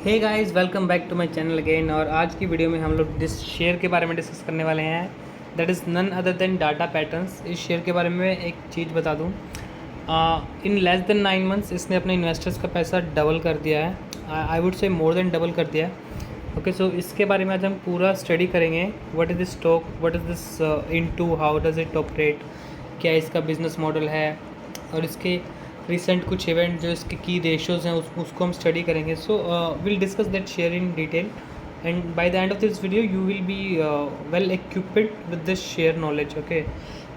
Hey guys, welcome back to my channel again. और आज की वीडियो में हम लोग जिस शेयर के बारे में डिस्कस करने वाले हैं that is none other than data patterns. इस शेयर के बारे में एक चीज़ बता दूं, इन लेस देन 9 मंथ्स इसने अपने इन्वेस्टर्स का पैसा डबल कर दिया है। I would say more than double कर दिया है। ओके, सो इसके बारे में आज हम पूरा स्टडी करेंगे। What is this stock, what is this into, how does it operate, क्या इसका बिजनेस मॉडल है, और इसके रिसेंट कुछ इवेंट जो इसके की रेशियोज़ हैं उसको हम स्टडी करेंगे। So will discuss that share in detail and by the end of this video you will be well equipped with this share knowledge. Okay,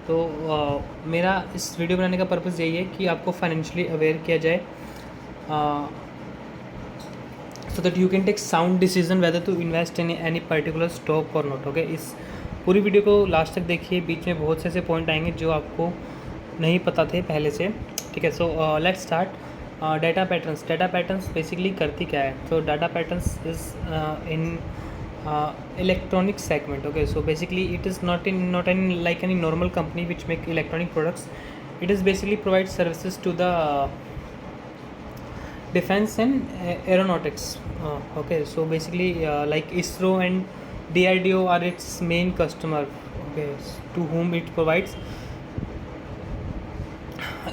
तो मेरा इस वीडियो बनाने का पर्पज़ यही है कि आपको फाइनेंशियली अवेयर किया जाए so that you can take sound decision whether to invest in any particular stock or not। Okay, इस पूरी वीडियो को लास्ट तक देखिए, बीच में बहुत से ऐसे पॉइंट आएंगे जो आपको नहीं पता थे पहले से। ठीक है, so let's start. Data patterns basically करती क्या है? तो data patterns is in electronic segment। Okay, so basically it is not in like any normal company which make electronic products. It is basically provides services to the defense and aeronautics। Okay, so basically like ISRO and DRDO are its main customer, okay, to whom it provides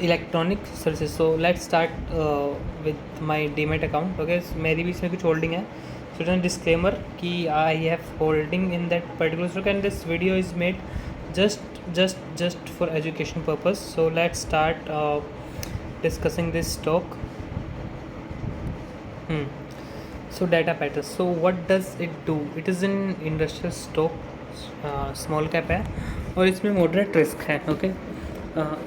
electronic services. So let's start with my demat account. Okay, मेरी भी इसमें कुछ holding है। So it's disclaimer कि I have holding in that particular stock and this video is made just for education purpose। so let's start discussing this stock। So data patterns, so what does it do? It is an industrial stock, small cap है और इसमें moderate risk है। Okay,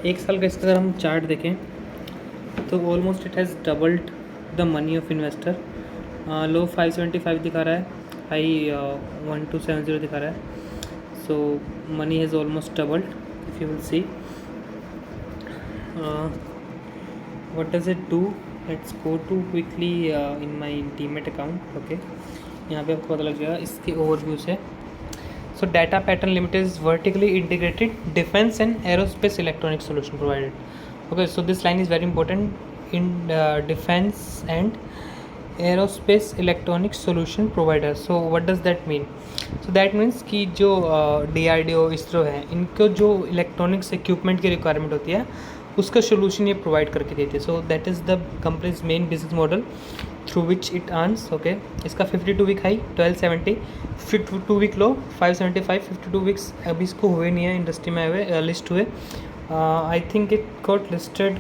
एक साल का इसका अगर हम चार्ट देखें तो almost it has doubled the money of investor. Low 575 दिखा रहा है, हाई 1270 दिखा रहा है। So money has almost doubled if you will see. What does it do? Let's go to quickly in my demat account. Okay, यहाँ पे आपको पता लग जाएगा इसके ओवरव्यू से। So Data Pattern Limited is vertically integrated defense and aerospace electronic solution provided। Okay, so this line is very important in defense and aerospace electronic solution provider। So what does that mean? So that means कि जो DRDO ISRO है, इनको जो electronics equipment की requirement होती है उसका solution ये प्रोवाइड करके देते हैं। So that is the company's main business model through which it earns. Okay, इसका 52 week high 1270, 52 week low 575, 52 weeks अभी इसको हुए नहीं है इंडस्ट्री में हुए लिस्ट हुए। I think it got listed,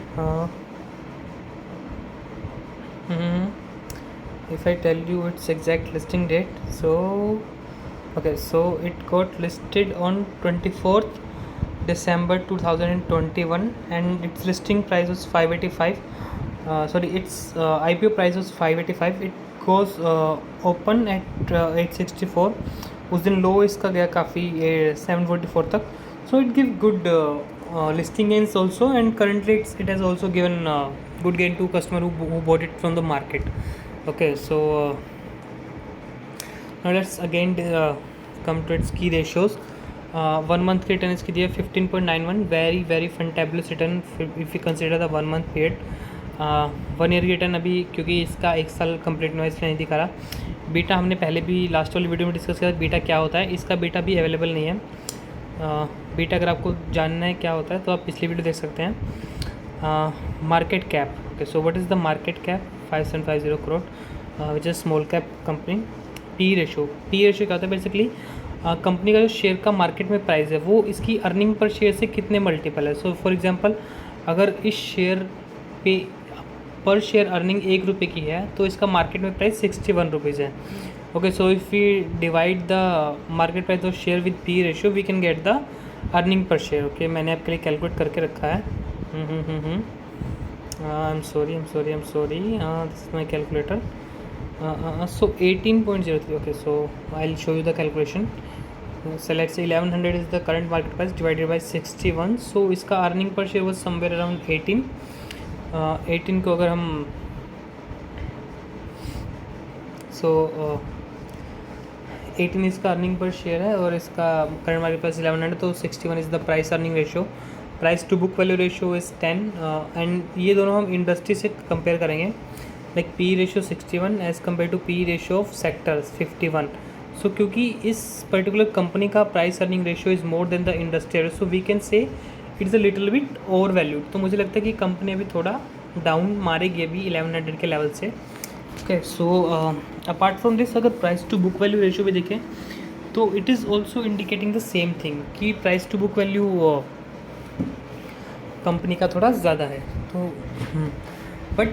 if I tell you its exact listing date, so okay, so it got listed on 24th December 2021 and its listing price was 585। sorry, its IPO price was 585। it goes open at 864। उस दिन लो इसका गया काफ़ी 744 तक। so it give good listing gains also and currently it has also given good gain to customer who bought it from the market। okay, so now let's again come to its key ratios। 1 month की return इसकी दिया 15.91, very fantabulous return if you consider the 1 month period. 1 year की return अभी क्योंकि इसका 1 साल complete हुआ इसलिए नहीं दिखा रहा। बीटा हमने पहले भी लास्ट वाली वीडियो में डिस्कस किया बीटा क्या होता है, इसका बीटा भी अवेलेबल नहीं है। बीटा अगर आपको जानना है क्या होता है तो आप पिछली वीडियो देख सकते हैं। Market cap, okay, so what is the market cap? 5750 crore, which is small cap company. P ratio क्या होता है? बेसिकली कंपनी का जो शेयर का मार्केट में प्राइस है वो इसकी अर्निंग पर शेयर से कितने मल्टीपल है। सो फॉर एग्जांपल अगर इस शेयर पे पर शेयर अर्निंग 1 रुपये की है तो इसका मार्केट में प्राइस 61 रुपीज़ है। Okay, so if we divide the market price of share with P ratio we can get the earning per share. Okay, मैंने आपके लिए कैलकुलेट करके रखा है। I am sorry, this is my calculator. So 18.03। okay, so I'll show you the calculation। so let's say 1100 is the current market price divided by 61। so इसका earning per share was somewhere around 18। 18 को अगर हम so 18 इसका earning per share है और इसका current market price 1100, तो 61 is the price earning ratio. Price to book value ratio is 10 and ये दोनों हम इंडस्ट्री से कंपेयर करेंगे। Like P ratio 61 as compared to P ratio of sectors 51. So क्योंकि इस पर्टिकुलर कंपनी का price earning ratio is more than the industry average, so we can say it's a little bit over valued. तो मुझे लगता है कि company अभी थोड़ा डाउन मारेगी अभी 1100 के लेवल से. Okay, so apart from this अगर price to book value ratio भी देखें तो it is also indicating the same thing कि price to book value company का थोड़ा ज़्यादा है. तो but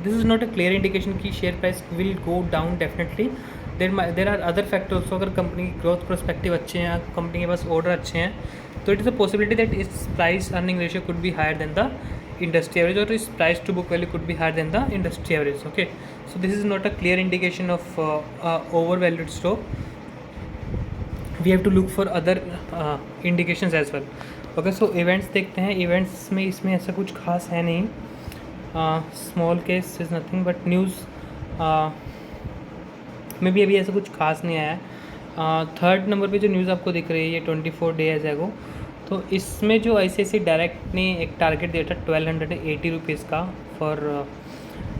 this is not a clear indication कि share price will go down. Definitely there are other factors. अगर कंपनी की ग्रोथ प्रोस्पेक्टिव अच्छे हैं, कंपनी के पास ऑर्डर अच्छे हैं, तो it is a possibility that इस price earning ratio could be higher than the industry average, or is price to book value could be higher than the industry average. Okay, so this is not a clear indication of overvalued stock. We have to look for other indications as well. Okay, so events देखते हैं. events में इसमें ऐसा कुछ खास है नहीं. Small case is nothing but news में भी अभी ऐसा कुछ खास नहीं आया है. थर्ड नंबर पे जो न्यूज़ आपको दिख रही है ये 24 days एगो, तो इसमें जो ICICI डायरेक्ट ने एक टारगेट दिया था 1280 रुपीज़ का for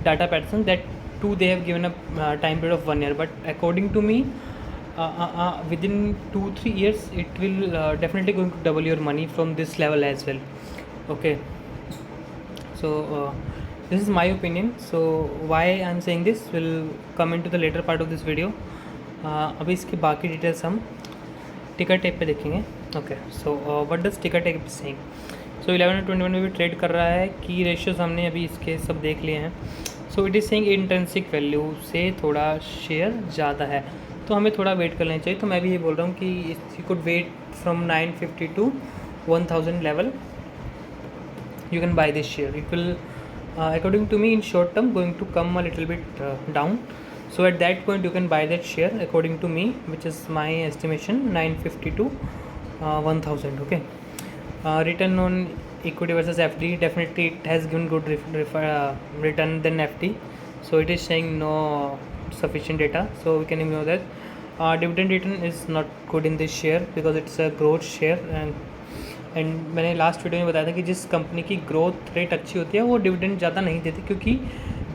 data pattern, that to they have given a time period of 1 year. But according to me within 2-3 years it will definitely going to double your money from this level as well. Okay, so this is my opinion. So why I am saying this will come into the later part of this video. अभी इसकी बाकी details हम टिकर tape पे देखेंगे. Okay, so what does ticker tape saying. So 1121 में भी trade कर रहा है. की रेशियोज हमने अभी इसके सब देख लिए हैं. So it is saying intrinsic value से थोड़ा शेयर ज़्यादा है, तो हमें थोड़ा वेट कर लेना चाहिए. तो मैं भी ये बोल रहा हूँ कि you could wait from 950 to 1000 level, you can buy this share. It will according to me in short term going to come a little bit down. So at that point you can buy that share according to me, which is my estimation 950 to 1000. Okay, return on equity versus FD, definitely it has given good return than FD, so it is saying no sufficient data, so we can ignore that. Dividend return is not good in this share because it's a growth share, and मैंने last video में बताया था कि जिस company की growth rate अच्छी होती है वो डिविडेंड ज़्यादा नहीं देती, क्योंकि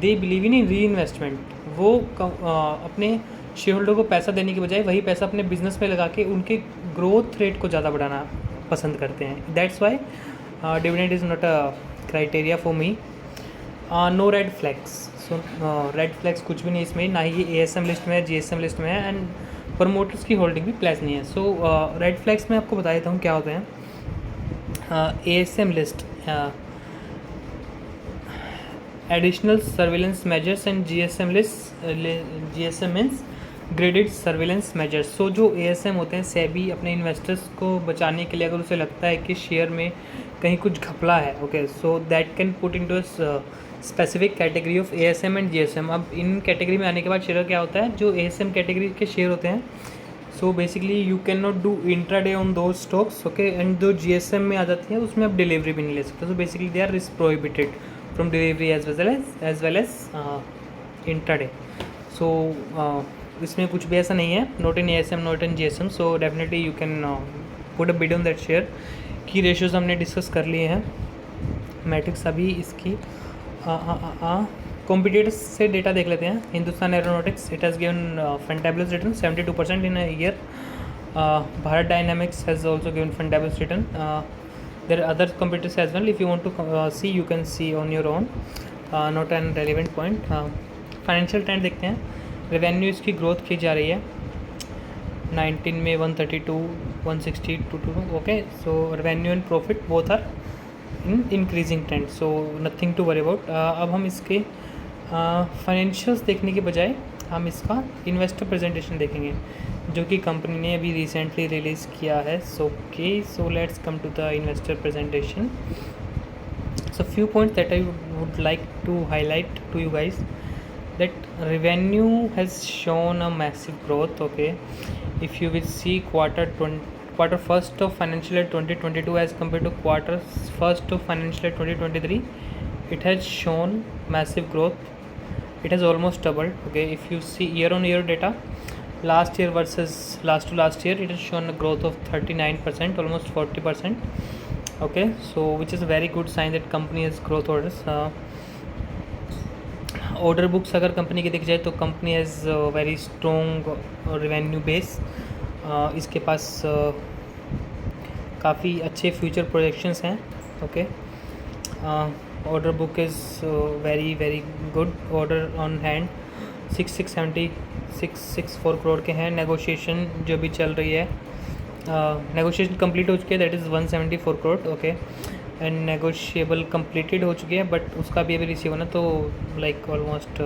दे बिलीव इन री इन्वेस्टमेंट. वो अपने शेयर होल्डर को पैसा देने के बजाय वही पैसा अपने बिजनेस में लगा के उनके ग्रोथ रेट को ज़्यादा बढ़ाना पसंद करते हैं. That's why dividend is not a criteria for me. No red flags. So red flags कुछ भी नहीं इसमें, ना ही ये ASM लिस्ट में है, GSM लिस्ट में है, एंड प्रमोटर्स की होल्डिंग भी प्लेस नहीं है. सो रेड फ्लैग्स में आपको बता देता हूँ क्या होते हैं. ASM list, additional surveillance measures, and GSM list, GSM means graded surveillance measures. So जो ASM होते हैं, सेबी अपने इन्वेस्टर्स को बचाने के लिए अगर उसे लगता है कि शेयर में कहीं कुछ घपला है, okay, so that can put into specific category of ASM and GSM. अब इन कैटेगरी में आने के बाद शेयर क्या होता है, जो ASM कैटेगरी के शेयर होते हैं, so basically you can not do intraday on दो स्टॉक्स. ओके, एंड जो GSM में आ जाती है उसमें आप डिलीवरी भी नहीं ले सकते. So basically they are risk prohibited from delivery as well as intraday. So इसमें कुछ भी ऐसा नहीं है, not in ASM, not in GSM. So definitely you can put a bid on that share. Key ratios हमने discuss कर लिए हैं. मैट्रिक्स अभी इसकी कॉम्पिटिटर्स से डेटा देख लेते हैं. Hindustan Aeronautics, it has given fantabulous return 72% in a year. Bharat Dynamics has also given fantabulous return. There are other competitors as well. If you want to see you can see on your own, not an relevant point. Financial trend देखते हैं. Revenue इसकी growth की जा रही है. 19 में 132, 160, 222. Okay, so revenue and profit both are in increasing trend, so nothing to worry about. अब हम इसके फाइनेंशियल्स देखने के बजाय हम इसका इन्वेस्टर प्रेजेंटेशन देखेंगे जो कि कंपनी ने अभी रिसेंटली रिलीज़ किया है. So let's come to the investor presentation. So few points that I would like to highlight to you guys. that revenue has shown a massive growth. Okay, if you will see quarter first of financial year 2022 as compared to quarter first of financial year 2023, it has shown massive growth. It has almost doubled. Okay, if you see year on year data, last year versus last to last year, it has shown a growth of 39%, almost 40%. Okay, so which is a very good sign that company has growth orders. Order books अगर कंपनी की देखी जाए तो company has very strong revenue base. इसके पास काफ़ी अच्छे future projections हैं। Okay, order book is very very good. Order on hand 664 crore के हैं। नेगोशिएशन जो भी चल रही है, नेगोशिएशन कंप्लीट हो चुकी है, that is 174 crore. Okay, and negotiable completed हो चुकी है, बट उसका भी अभी रिसीव होना, तो लाइक ऑलमोस्ट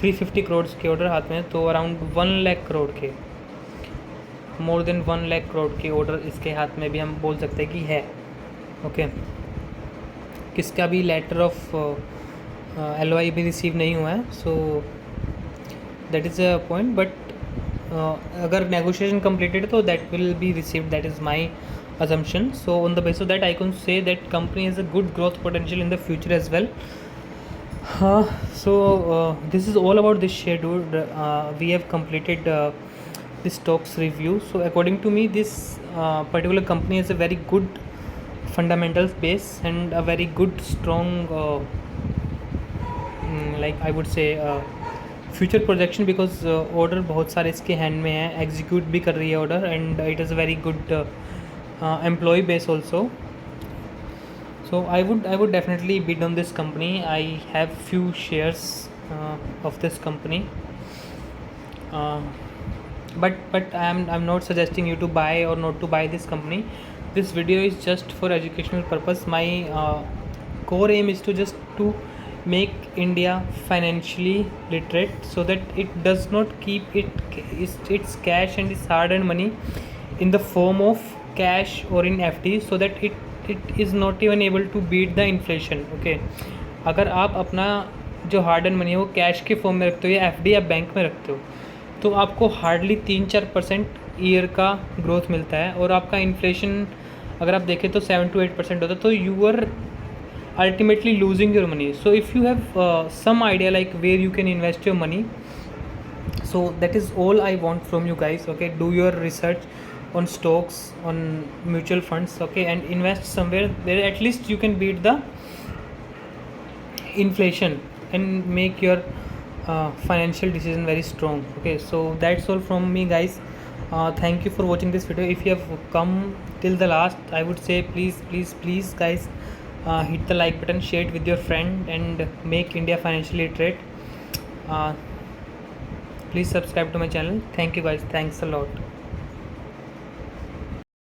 350 करोड़ के ऑर्डर हाथ में है, तो अराउंड 1 लाख करोड़ के, मोर देन 1 लाख करोड़ के ऑर्डर इसके हाथ में भी हम बोल सकते हैं कि है। ओके, किसका भी लेटर ऑफ LOI भी रिसीव नहीं हुआ है, सो that is a point. But अगर नेगोशिएशन completed तो that will be received, that is my assumption. So on the basis of that I can say that company has a good growth potential in the future as well. This is all about this share, dude. We have completed this stocks review. So according to me, this particular company has a very good fundamental base and a very good strong like I would say future projection, because order बहुत सारे इसके hand में है, execute भी कर रही है order, and it is a very good employ base also. So I would definitely bid on this company. I have few shares of this company, but I'm not suggesting you to buy or not to buy this company. This video is just for educational purpose. My core aim is to just to make India financially literate, so that it does not keep its cash and its hard-earned money in the form of cash or in FD, so that it is not even able to beat the inflation. Okay, अगर आप अपना जो hard and money है वो cash के form में रखते हो या FD या बैंक में रखते हो, तो आपको हार्डली 3-4% ईयर का ग्रोथ मिलता है, और आपका इन्फ्लेशन अगर आप देखें तो 7 to 8% होता है, तो you are ultimately losing your money. So if you have some idea like where you can invest your money, so that is all I want from you guys. Okay, do your research on stocks, on mutual funds, okay, and invest somewhere where at least you can beat the inflation and make your financial decision very strong. Okay, so that's all from me, guys. Thank you for watching this video. If you have come till the last, I would say please guys, hit the like button, share it with your friend, and make India financially literate. Please subscribe to my channel. Thank you guys, thanks a lot.